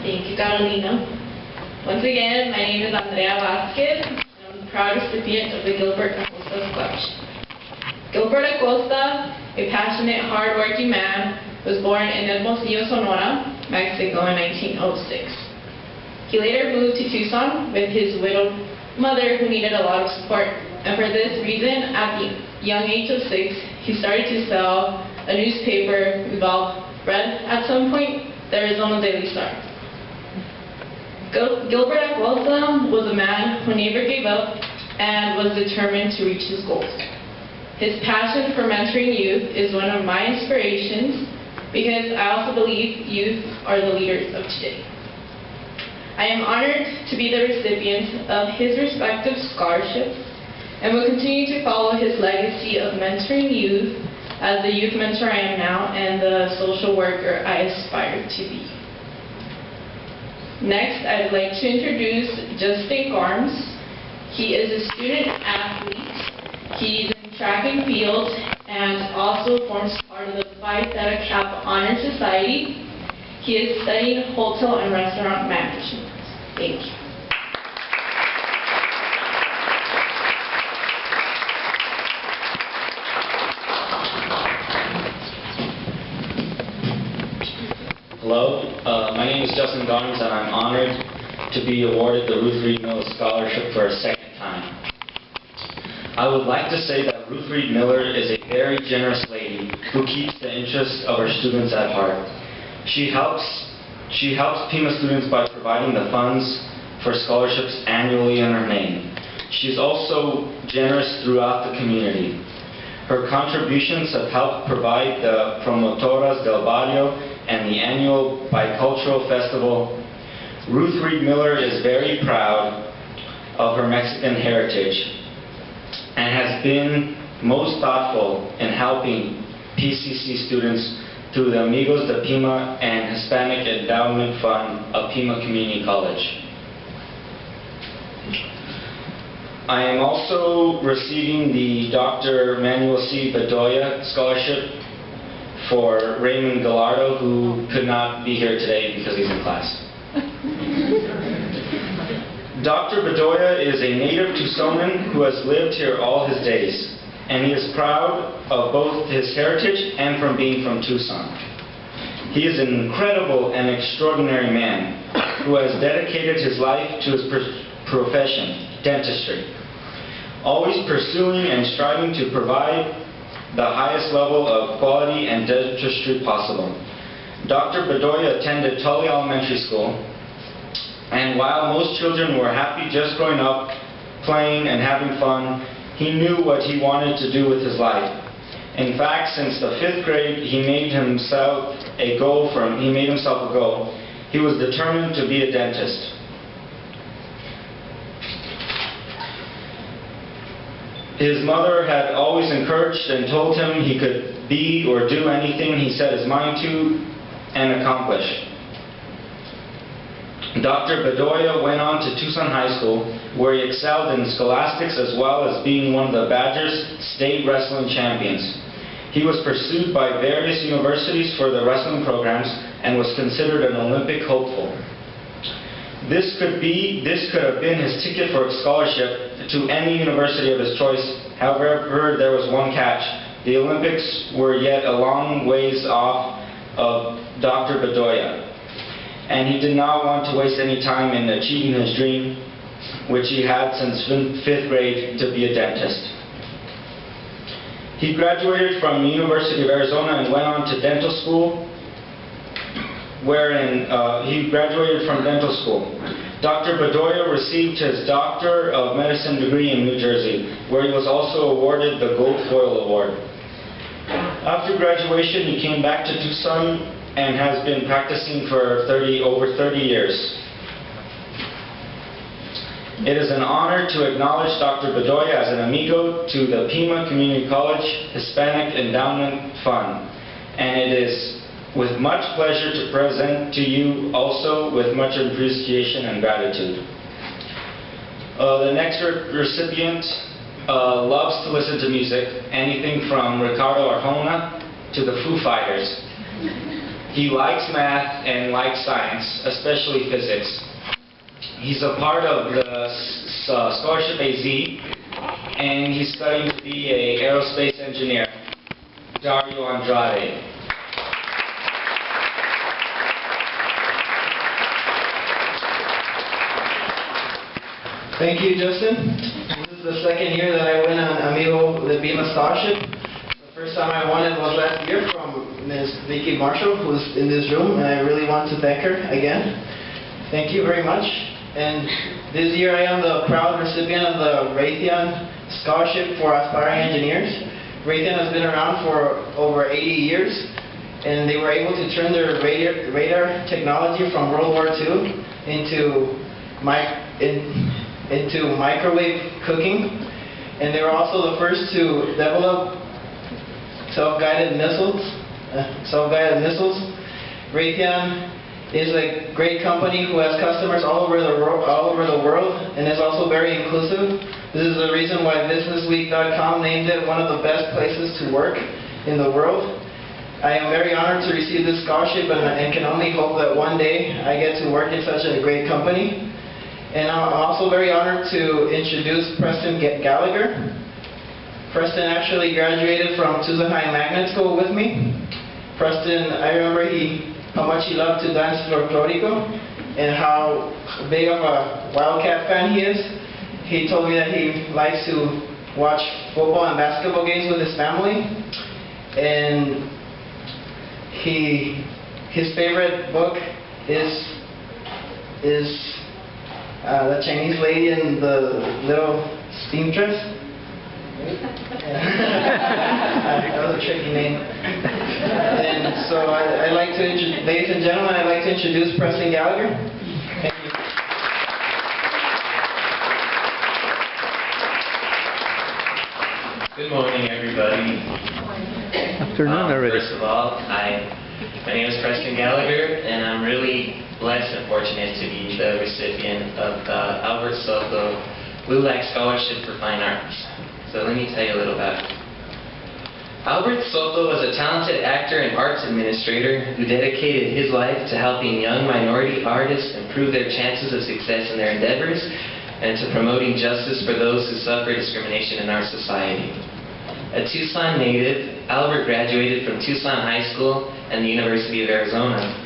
Thank you, Carolina. Once again, my name is Andrea Vasquez, and I'm the proud recipient of the Gilbert Acosta Scholarship. Gilbert Acosta, a passionate, hard-working man, was born in Hermosillo, Sonora, Mexico in 1906. He later moved to Tucson with his widowed mother who needed a lot of support, and for this reason, at the young age of 6, he started to sell a newspaper we've all read at some point, the Arizona Daily Star. Gilbert Acosta was a man who never gave up and was determined to reach his goals. His passion for mentoring youth is one of my inspirations because I also believe youth are the leaders of today. I am honored to be the recipient of his respective scholarships and will continue to follow his legacy of mentoring youth as the youth mentor I am now and the social worker I aspire to be. Next, I'd like to introduce Justin Garms. He is a student athlete. He's in track and field and also forms part of the Phi Theta Kappa Honor Society. He is studying hotel and restaurant management. Thank you. Hello, my name is Justin Garms and I'm honored to be awarded the Ruth Reed Miller Scholarship for a second time. I would like to say that Ruth Reed Miller is a very generous lady who keeps the interests of her students at heart. She helps Pima students by providing the funds for scholarships annually in her name. She's also generous throughout the community. Her contributions have helped provide the Promotoras del Barrio and the annual bicultural festival. Ruth Reed Miller is very proud of her Mexican heritage and has been most thoughtful in helping PCC students through the Amigos de Pima and Hispanic Endowment Fund of Pima Community College. I am also receiving the Dr. Manuel C. Bedoya Scholarship for Raymond Gallardo, who could not be here today because he's in class. Dr. Bedoya is a native Tucsonan who has lived here all his days, and he is proud of both his heritage and from being from Tucson. He is an incredible and extraordinary man who has dedicated his life to his profession, dentistry, always pursuing and striving to provide the highest level of quality and dentistry possible. Dr. Bedoya attended Tully Elementary School, and while most children were happy just growing up, playing and having fun, he knew what he wanted to do with his life. In fact, since the 5th grade, he made himself a goal. He was determined to be a dentist. His mother had always encouraged and told him he could be or do anything he set his mind to and accomplish. Dr. Bedoya went on to Tucson High School, where he excelled in scholastics as well as being one of the Badgers state wrestling champions. He was pursued by various universities for the wrestling programs and was considered an Olympic hopeful. This could have been his ticket for a scholarship to any university of his choice. However, there was one catch. The Olympics were yet a long ways off of Dr. Bedoya, and he did not want to waste any time in achieving his dream, which he had since 5th grade, to be a dentist. He graduated from the University of Arizona and went on to dental school, Dr. Bedoya received his Doctor of Medicine degree in New Jersey, where he was also awarded the Gold Foil Award. After graduation, he came back to Tucson and has been practicing for over 30 years. It is an honor to acknowledge Dr. Bedoya as an amigo to the Pima Community College Hispanic Endowment Fund, and it is with much pleasure to present to you also with much appreciation and gratitude. The next recipient loves to listen to music, anything from Ricardo Arjona to the Foo Fighters. He likes math and likes science, especially physics. He's a part of the Scholarship AZ, and he's studying to be an aerospace engineer. Dario Andrade. Thank you, Justin. This is the second year that I went on Amigo the Pima scholarship. The first time I won it was last year from Ms. Vicky Marshall, who's in this room, and I really want to thank her again. Thank you very much. And this year I am the proud recipient of the Raytheon Scholarship for Aspiring Engineers. Raytheon has been around for over 80 years, and they were able to turn their radar technology from World War II into microwave cooking, and they were also the first to develop self-guided missiles. Raytheon is a great company who has customers all over the world, and is also very inclusive. This is the reason why BusinessWeek.com named it one of the best places to work in the world. I am very honored to receive this scholarship, and can only hope that one day I get to work in such a great company. And I'm also very honored to introduce Preston Gallagher. Preston actually graduated from Tucson High Magnet School with me. Preston, I remember how much he loved to dance folklorico, and how big of a Wildcat fan he is. He told me that he likes to watch football and basketball games with his family. And his favorite book is the Chinese lady in the little seamstress. That was a tricky name. And so I'd like to ladies and gentlemen, I'd like to introduce Preston Gallagher. Thank you. Good morning, everybody. Afternoon already. First of all, my name is Preston Gallagher, and I'm really blessed and fortunate to be the recipient of the Albert Soto LULAC Scholarship for Fine Arts. So let me tell you a little about it. Albert Soto was a talented actor and arts administrator who dedicated his life to helping young minority artists improve their chances of success in their endeavors, and to promoting justice for those who suffer discrimination in our society. A Tucson native, Albert graduated from Tucson High School and the University of Arizona.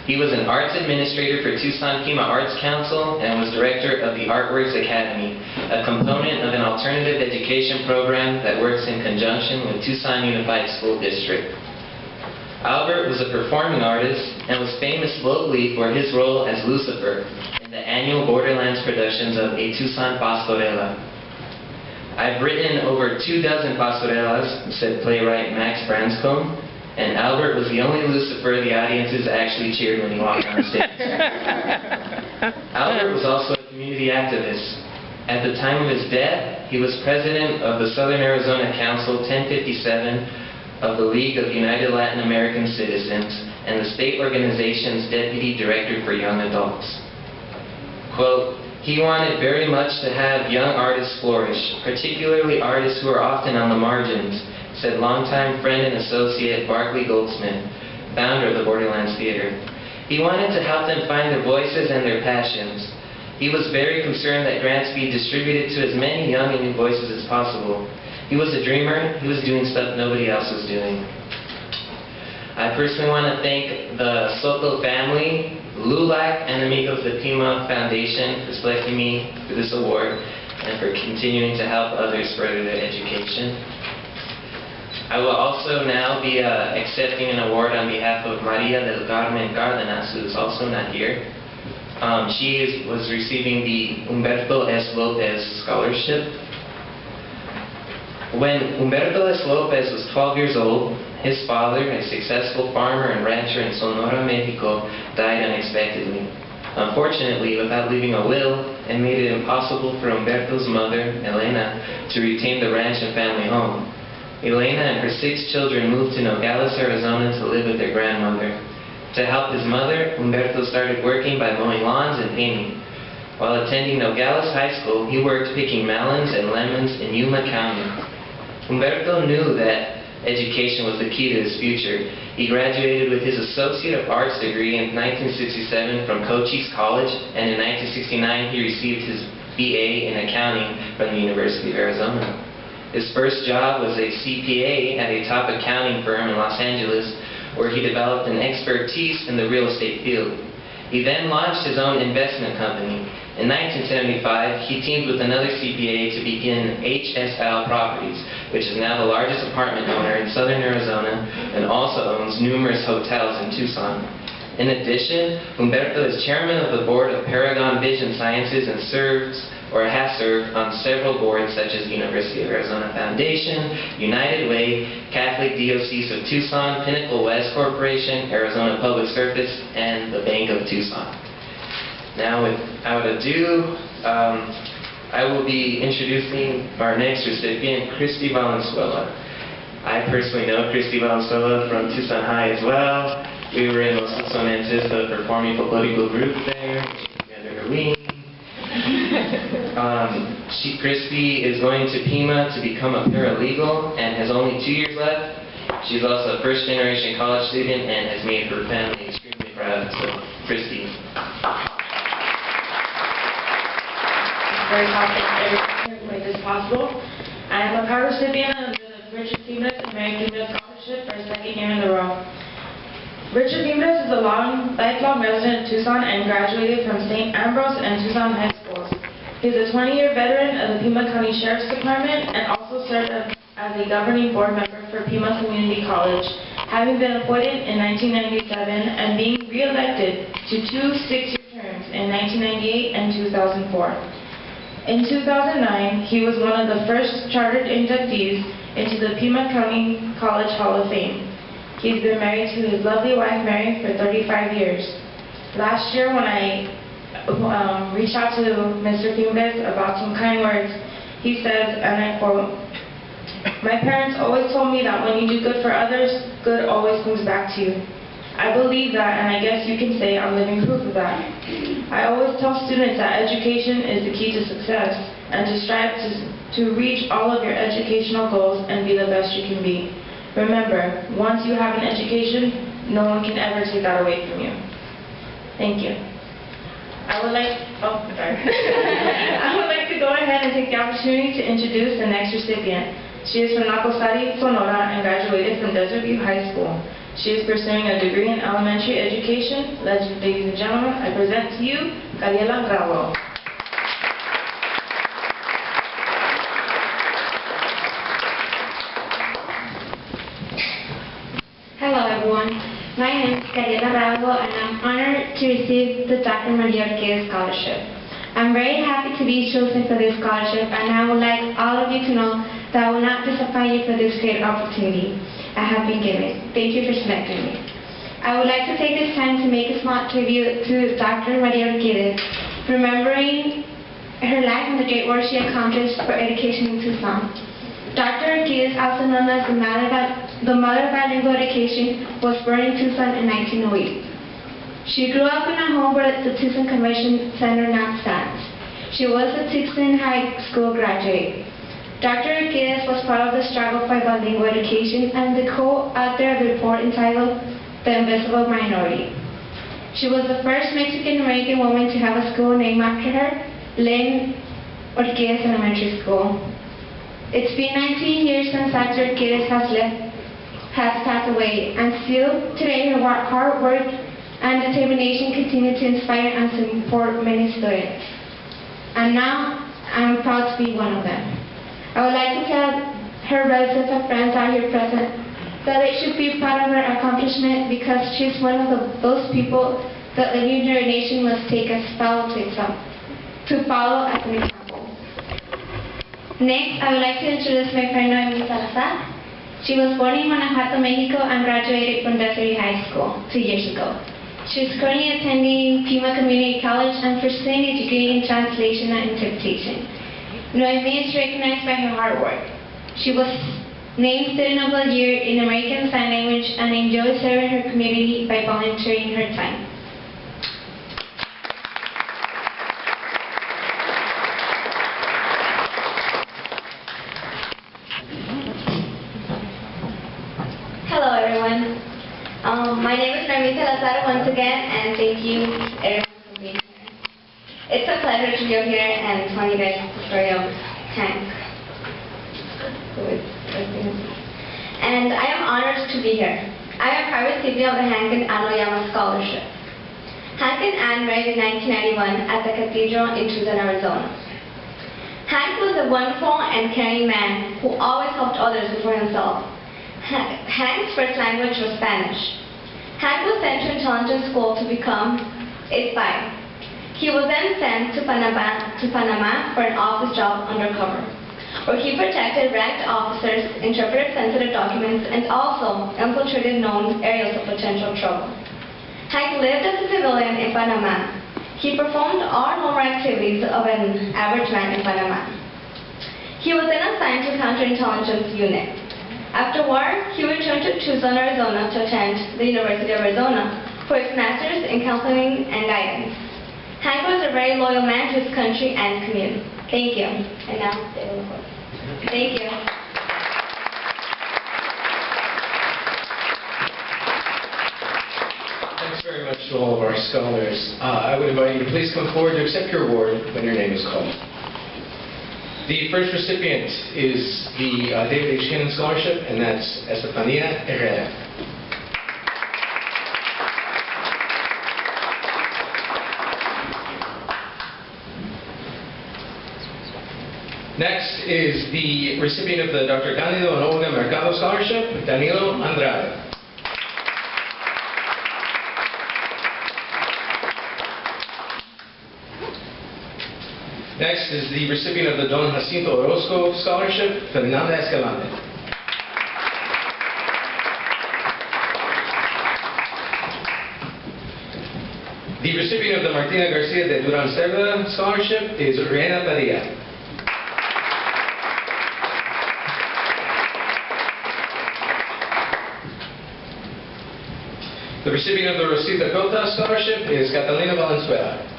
He was an arts administrator for Tucson Pima Arts Council and was director of the Artworks Academy, a component of an alternative education program that works in conjunction with Tucson Unified School District. Albert was a performing artist and was famous locally for his role as Lucifer in the annual Borderlands productions of A Tucson Pastorela. I've written over 24 pastorelas, said playwright Max Branscombe, and Albert was the only Lucifer the audiences actually cheered when he walked on stage. Albert was also a community activist. At the time of his death, he was president of the Southern Arizona Council 1057 of the League of United Latin American Citizens and the state organization's deputy director for young adults. Quote, he wanted very much to have young artists flourish, particularly artists who are often on the margins, said longtime friend and associate Barclay Goldsmith, founder of the Borderlands Theater. He wanted to help them find their voices and their passions. He was very concerned that grants be distributed to as many young and new voices as possible. He was a dreamer. He was doing stuff nobody else was doing. I personally want to thank the Soto family, LULAC, and Amigos de Pima Foundation for selecting me for this award and for continuing to help others further their education. I will also now be accepting an award on behalf of Maria del Carmen Cárdenas, who is also not here. She was receiving the Humberto S. Lopez Scholarship. When Humberto S. Lopez was 12 years old, his father, a successful farmer and rancher in Sonora, Mexico, died unexpectedly. Unfortunately, without leaving a will, it made it impossible for Humberto's mother, Elena, to retain the ranch and family home. Elena and her 6 children moved to Nogales, Arizona to live with their grandmother. To help his mother, Humberto started working by mowing lawns and painting. While attending Nogales High School, he worked picking melons and lemons in Yuma County. Humberto knew that education was the key to his future. He graduated with his Associate of Arts degree in 1967 from Cochise College, and in 1969 he received his BA in accounting from the University of Arizona. His first job was a CPA at a top accounting firm in Los Angeles, where he developed an expertise in the real estate field. He then launched his own investment company. In 1975, he teamed with another CPA to begin HSL Properties, which is now the largest apartment owner in southern Arizona and also owns numerous hotels in Tucson. In addition, Humberto is chairman of the board of Paragon Vision Sciences and has served on several boards such as University of Arizona Foundation, United Way, Catholic Diocese of Tucson, Pinnacle West Corporation, Arizona Public Service, and the Bank of Tucson. Now, without ado, I will be introducing our next recipient, Christy Valenzuela. I personally know Christy Valenzuela from Tucson High as well. We were in Los Tucsonenses, the performing political group there, together her wing. Christy is going to Pima to become a paralegal and has only 2 years left. She's also a first-generation college student and has made her family extremely proud. So, Christy. Very confident everyone who made this possible. I am a proud recipient of the Richard Themis American Middle Scholarship for a second year in a row. Richard Themis is a lifelong resident of Tucson and graduated from St. Ambrose and Tucson High Schools. He is a 20-year veteran of the Pima County Sheriff's Department and also served as a governing board member for Pima Community College, having been appointed in 1997 and being re-elected to 2 6-year terms in 1998 and 2004. In 2009, he was one of the first chartered inductees into the Pima County College Hall of Fame. He's been married to his lovely wife, Mary, for 35 years. Last year, when I reached out to Mr. Themis about some kind words, he says, and I quote, "My parents always told me that when you do good for others, good always comes back to you. I believe that, and I guess you can say I'm living proof of that. I always tell students that education is the key to success, and to strive to reach all of your educational goals and be the best you can be. Remember, once you have an education, no one can ever take that away from you." Thank you. I would like to go ahead and take the opportunity to introduce the next recipient. She is from Nacosari, Sonora, and graduated from Desert View High School. She is pursuing a degree in elementary education. Ladies and gentlemen, I present to you, Cariela Bravo. Hello everyone, my name is Cariela Bravo and I'm honored to receive the Dr. Maria Orquez Scholarship. I'm very happy to be chosen for this scholarship and I would like all of you to know that I will not disappoint you for this great opportunity I have been given. Thank you for selecting me. I would like to take this time to make a small tribute to Dr. Maria Orquez, remembering her life and the great work she accomplished for education in Tucson. Dr. Orquez, also known as the mother of bilingual education, was born in Tucson in 1908. She grew up in a home where the Tucson Convention Center now stands. She was a Tucson High School graduate. Dr. Orquez was part of the struggle for bilingual education and the co-author of the report entitled The Invisible Minority. She was the first Mexican-American woman to have a school named after her, Lynn Orquez Elementary School. It's been 19 years since Dr. Orquez has passed away, and still today her hard work and determination continue to inspire and support many students. And now I'm proud to be one of them. I would like to tell her relatives and friends out here present that they should be proud of her accomplishment because she's one of those people that the new generation must take as follow to follow as an example. Next, I would like to introduce my friend Noemi Salazar. She was born in Guanajuato, Mexico and graduated from Desert High School 2 years ago. She is currently attending Pima Community College and pursuing a degree in translation and interpretation. Noemi is recognized by her hard work. She was named Student of the Year in American Sign Language and enjoys serving her community by volunteering her time. everyone. My name is Ramita Lazaro once again, and thank you everyone for being here. It's a pleasure to be here and tell you guys the story of Hank. And I am honored to be here. I am a proud recipient of the Hank and Ann Oyama Scholarship. Hank and Ann married in 1991 at the Cathedral in Tucson, Arizona. Hank was a wonderful and caring man who always helped others before himself. Hank's first language was Spanish. Hank was sent to intelligence school to become a spy. He was then sent to Panama for an office job undercover, where he protected ranked officers, interpreted sensitive documents, and also infiltrated known areas of potential trouble. Hank lived as a civilian in Panama. He performed all normal activities of an average man in Panama. He was then assigned to counterintelligence unit. After war, he returned to Tucson, Arizona to attend the University of Arizona for his master's in counseling and guidance. Hank was a very loyal man to his country and community. Thank you. And now, David LaCourse. Thank you. Thanks very much to all of our scholars. I would invite you to please come forward to accept your award when your name is called. The first recipient is the David H. Kinnan Scholarship, and that's Estefania Herrera. Next is the recipient of the Dr. Cándido and Olga Mercado Scholarship, Danilo Andrade. Next is the recipient of the Don Jacinto Orozco Scholarship, Fernanda Escalante. The recipient of the Martina Garcia de Duran Cerda Scholarship is Reina Padilla. The recipient of the Rosita Cota Scholarship is Catalina Valenzuela.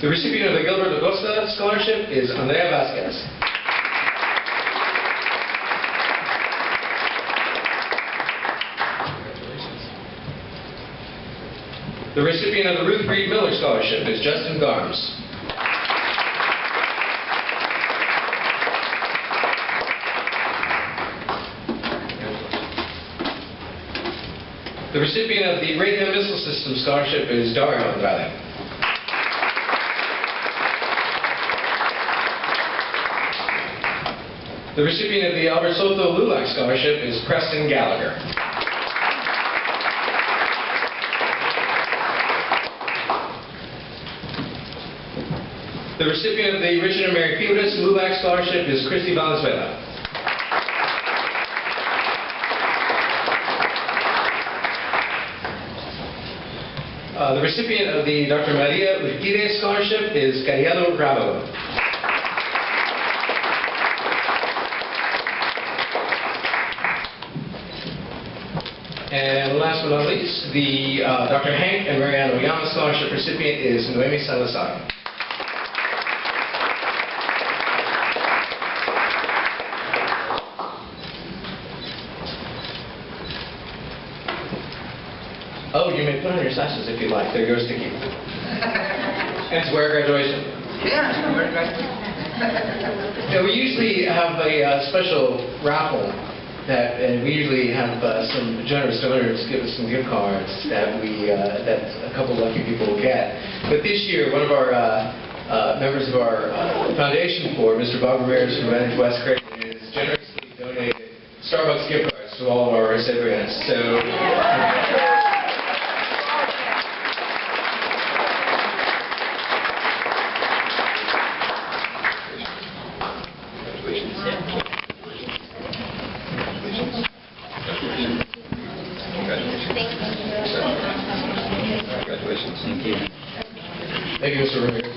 The recipient of the Gilbert Acosta Scholarship is Andrea Vasquez. The recipient of the Ruth Reed Miller Scholarship is Justin Garms. The recipient of the Raytheon Missile System Scholarship is Dario Andrade. The recipient of the Albert Soto Lulac Scholarship is Preston Gallagher. The recipient of the Richard and Mary Pilas Lulac Scholarship is Christy Valenzuela. The recipient of the Dr. Maria Urquide Scholarship is Cariado Bravo. And last but not least, the Dr. Hank and Marianne Oyama Scholarship recipient is Noemi Salazar. Oh, you may put on your sashes if you like. They're yours to keep. And to wear graduation. Yeah, wear graduation. Yeah, we usually have a special raffle. And we usually have some generous donors give us some gift cards that that a couple lucky people will get. But this year, one of our members of our foundation board, Mr. Bob Ramirez from Vantage West Creighton, has generously donated Starbucks gift cards to all of our recipients. So. Thank you. Thank you, Mr. Ramirez.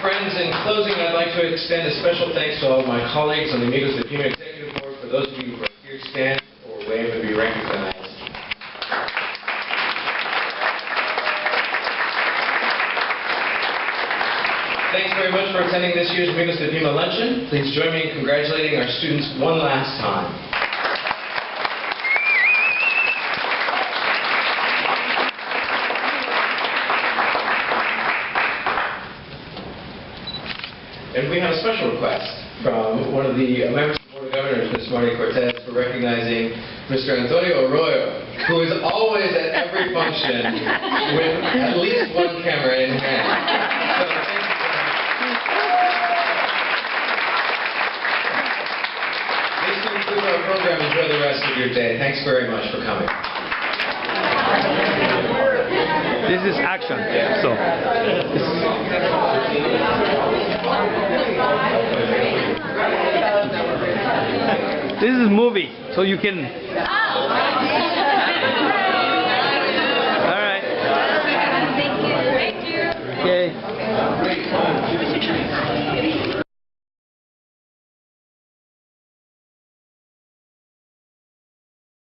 Friends, in closing, I'd like to extend a special thanks to all of my colleagues on the Amigos de Pima Executive Board. For those of you who are here, stand or wave and be recognized. very much for attending this year's Amigos de Pima Luncheon. Please join me in congratulating our students one last time. And we have a special request from one of the members of the Board of Governors, Ms. Marty Cortez, for recognizing Mr. Antonio Arroyo, who is always at every function with at least one camera in hand. So thank you. This concludes our program. Enjoy the rest of your day. Thanks very much for coming. This is action. So. This is movie, so you can